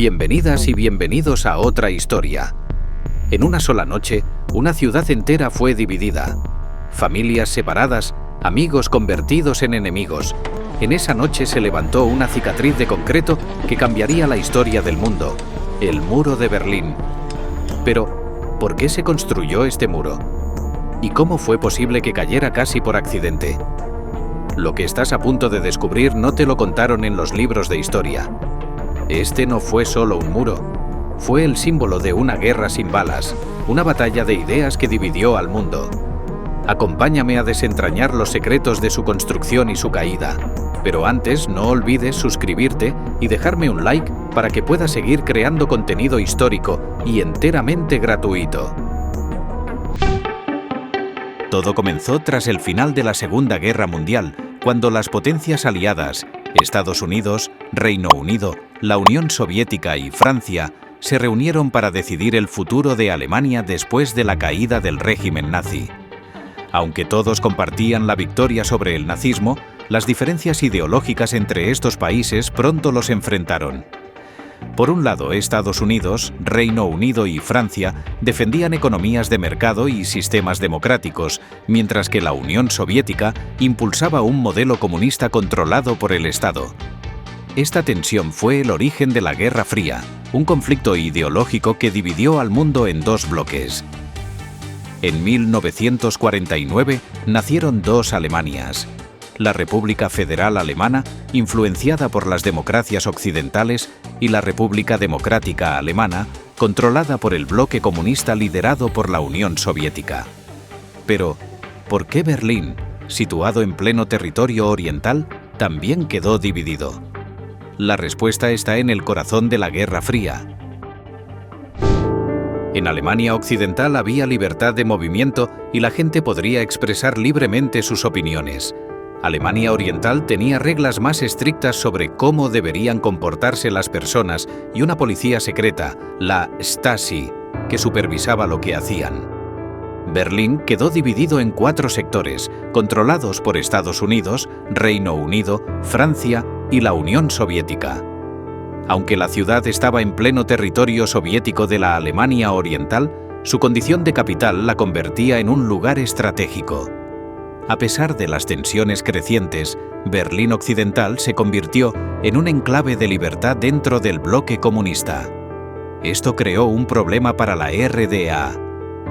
Bienvenidas y bienvenidos a otra historia. En una sola noche, una ciudad entera fue dividida. Familias separadas, amigos convertidos en enemigos. En esa noche se levantó una cicatriz de concreto que cambiaría la historia del mundo: el muro de Berlín. Pero, ¿por qué se construyó este muro? ¿Y cómo fue posible que cayera casi por accidente? Lo que estás a punto de descubrir no te lo contaron en los libros de historia. Este no fue solo un muro, fue el símbolo de una guerra sin balas, una batalla de ideas que dividió al mundo. Acompáñame a desentrañar los secretos de su construcción y su caída. Pero antes, no olvides suscribirte y dejarme un like para que puedas seguir creando contenido histórico y enteramente gratuito. Todo comenzó tras el final de la Segunda Guerra Mundial, cuando las potencias aliadas, Estados Unidos, Reino Unido, la Unión Soviética y Francia, se reunieron para decidir el futuro de Alemania después de la caída del régimen nazi. Aunque todos compartían la victoria sobre el nazismo, las diferencias ideológicas entre estos países pronto los enfrentaron. Por un lado, Estados Unidos, Reino Unido y Francia defendían economías de mercado y sistemas democráticos, mientras que la Unión Soviética impulsaba un modelo comunista controlado por el Estado. Esta tensión fue el origen de la Guerra Fría, un conflicto ideológico que dividió al mundo en dos bloques. En 1949 nacieron dos Alemanias: la República Federal Alemana, influenciada por las democracias occidentales, y la República Democrática Alemana, controlada por el bloque comunista liderado por la Unión Soviética. Pero, ¿por qué Berlín, situado en pleno territorio oriental, también quedó dividido? La respuesta está en el corazón de la Guerra Fría. En Alemania Occidental había libertad de movimiento y la gente podría expresar libremente sus opiniones. Alemania Oriental tenía reglas más estrictas sobre cómo deberían comportarse las personas y una policía secreta, la Stasi, que supervisaba lo que hacían. Berlín quedó dividido en 4 sectores, controlados por Estados Unidos, Reino Unido, Francia y la Unión Soviética. Aunque la ciudad estaba en pleno territorio soviético de la Alemania Oriental, su condición de capital la convertía en un lugar estratégico. A pesar de las tensiones crecientes, Berlín Occidental se convirtió en un enclave de libertad dentro del bloque comunista. Esto creó un problema para la RDA.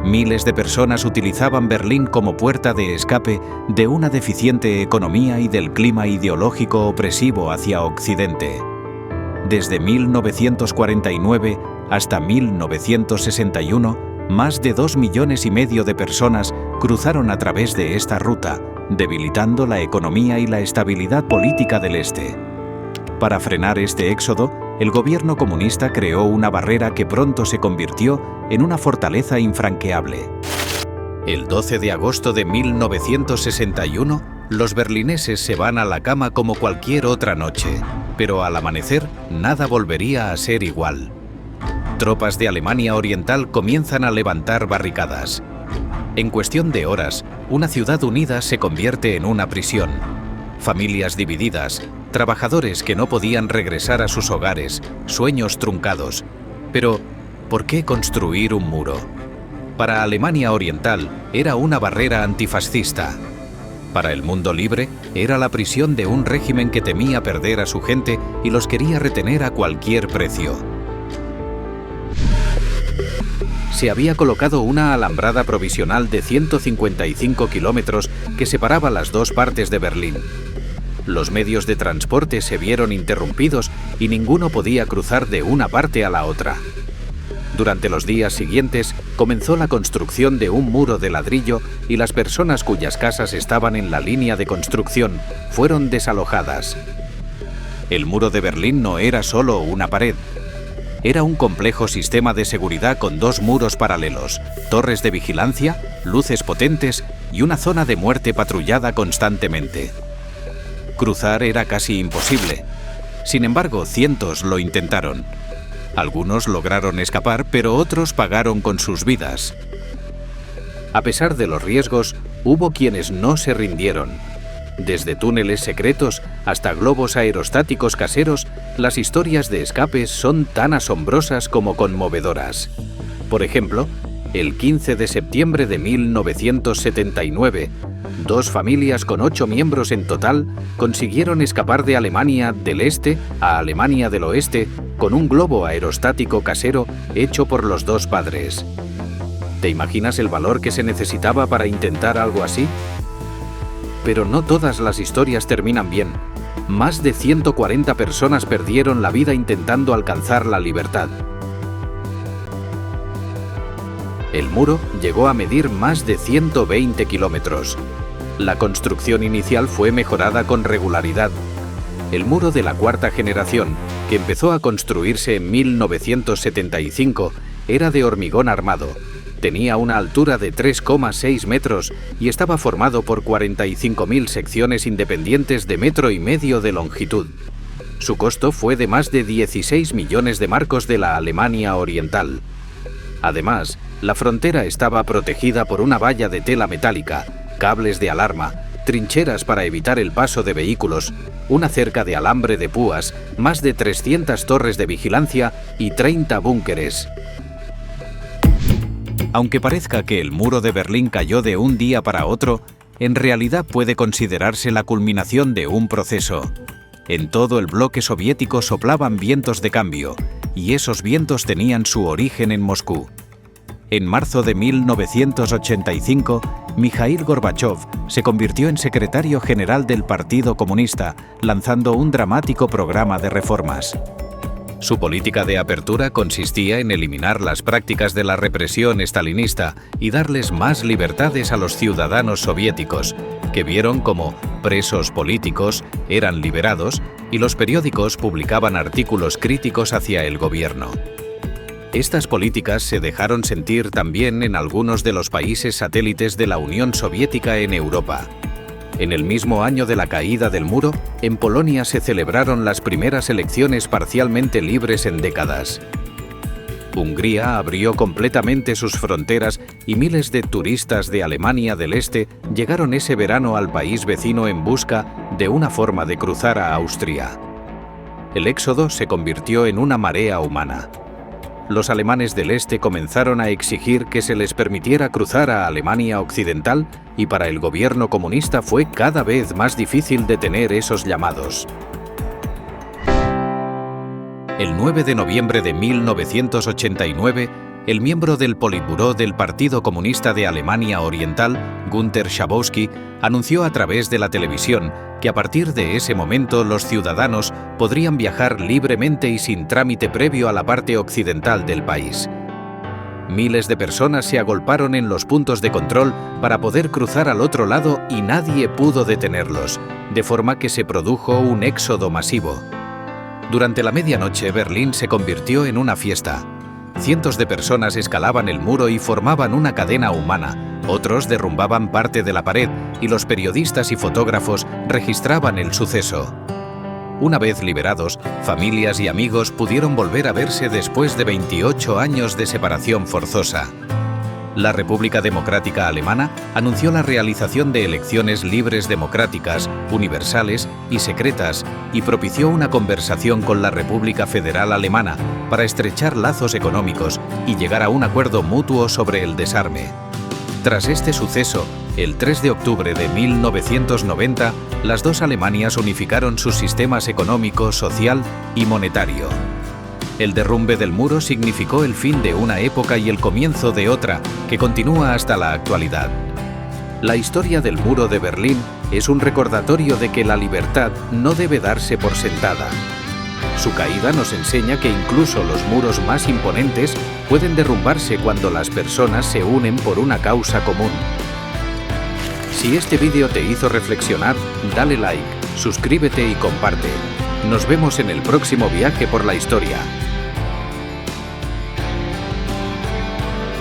Miles de personas utilizaban Berlín como puerta de escape de una deficiente economía y del clima ideológico opresivo hacia Occidente. Desde 1949 hasta 1961, más de 2,5 millones de personas cruzaron a través de esta ruta, debilitando la economía y la estabilidad política del este. Para frenar este éxodo, el gobierno comunista creó una barrera que pronto se convirtió en una fortaleza infranqueable. El 12 de agosto de 1961, los berlineses se van a la cama como cualquier otra noche, pero al amanecer nada volvería a ser igual. Tropas de Alemania Oriental comienzan a levantar barricadas. En cuestión de horas, una ciudad unida se convierte en una prisión. Familias divididas, trabajadores que no podían regresar a sus hogares, sueños truncados. Pero, ¿por qué construir un muro? Para Alemania Oriental era una barrera antifascista. Para el mundo libre era la prisión de un régimen que temía perder a su gente y los quería retener a cualquier precio. Se había colocado una alambrada provisional de 155 kilómetros que separaba las dos partes de Berlín. Los medios de transporte se vieron interrumpidos y ninguno podía cruzar de una parte a la otra. Durante los días siguientes comenzó la construcción de un muro de ladrillo y las personas cuyas casas estaban en la línea de construcción fueron desalojadas. El muro de Berlín no era solo una pared. Era un complejo sistema de seguridad con 2 muros paralelos, torres de vigilancia, luces potentes y una zona de muerte patrullada constantemente. Cruzar era casi imposible. Sin embargo, cientos lo intentaron. Algunos lograron escapar, pero otros pagaron con sus vidas. A pesar de los riesgos, hubo quienes no se rindieron. Desde túneles secretos hasta globos aerostáticos caseros, las historias de escapes son tan asombrosas como conmovedoras. Por ejemplo, el 15 de septiembre de 1979, 2 familias con 8 miembros en total consiguieron escapar de Alemania del Este a Alemania del Oeste con un globo aerostático casero hecho por los 2 padres. ¿Te imaginas el valor que se necesitaba para intentar algo así? Pero no todas las historias terminan bien. Más de 140 personas perdieron la vida intentando alcanzar la libertad. El muro llegó a medir más de 120 kilómetros. La construcción inicial fue mejorada con regularidad. El muro de la cuarta generación, que empezó a construirse en 1975, era de hormigón armado. Tenía una altura de 3,6 metros y estaba formado por 45.000 secciones independientes de 1,5 metros de longitud. Su costo fue de más de 16 millones de marcos de la Alemania Oriental. Además, la frontera estaba protegida por una valla de tela metálica, cables de alarma, trincheras para evitar el paso de vehículos, una cerca de alambre de púas, más de 300 torres de vigilancia y 30 búnkeres. Aunque parezca que el muro de Berlín cayó de un día para otro, en realidad puede considerarse la culminación de un proceso. En todo el bloque soviético soplaban vientos de cambio, y esos vientos tenían su origen en Moscú. En marzo de 1985, Mikhail Gorbachov se convirtió en secretario general del Partido Comunista, lanzando un dramático programa de reformas. Su política de apertura consistía en eliminar las prácticas de la represión estalinista y darles más libertades a los ciudadanos soviéticos, que vieron cómo presos políticos eran liberados y los periódicos publicaban artículos críticos hacia el gobierno. Estas políticas se dejaron sentir también en algunos de los países satélites de la Unión Soviética en Europa. En el mismo año de la caída del muro, en Polonia se celebraron las primeras elecciones parcialmente libres en décadas. Hungría abrió completamente sus fronteras y miles de turistas de Alemania del Este llegaron ese verano al país vecino en busca de una forma de cruzar a Austria. El éxodo se convirtió en una marea humana. Los alemanes del Este comenzaron a exigir que se les permitiera cruzar a Alemania Occidental y para el gobierno comunista fue cada vez más difícil detener esos llamados. El 9 de noviembre de 1989, el miembro del Politburó del Partido Comunista de Alemania Oriental, Günter Schabowski, anunció a través de la televisión que a partir de ese momento los ciudadanos podrían viajar libremente y sin trámite previo a la parte occidental del país. Miles de personas se agolparon en los puntos de control para poder cruzar al otro lado y nadie pudo detenerlos, de forma que se produjo un éxodo masivo. Durante la medianoche, Berlín se convirtió en una fiesta. Cientos de personas escalaban el muro y formaban una cadena humana. Otros derrumbaban parte de la pared y los periodistas y fotógrafos registraban el suceso. Una vez liberados, familias y amigos pudieron volver a verse después de 28 años de separación forzosa. La República Democrática Alemana anunció la realización de elecciones libres democráticas, universales y secretas y propició una conversación con la República Federal Alemana para estrechar lazos económicos y llegar a un acuerdo mutuo sobre el desarme. Tras este suceso, el 3 de octubre de 1990, las dos Alemanias unificaron sus sistemas económico, social y monetario. El derrumbe del muro significó el fin de una época y el comienzo de otra, que continúa hasta la actualidad. La historia del muro de Berlín es un recordatorio de que la libertad no debe darse por sentada. Su caída nos enseña que incluso los muros más imponentes pueden derrumbarse cuando las personas se unen por una causa común. Si este vídeo te hizo reflexionar, dale like, suscríbete y comparte. Nos vemos en el próximo viaje por la historia.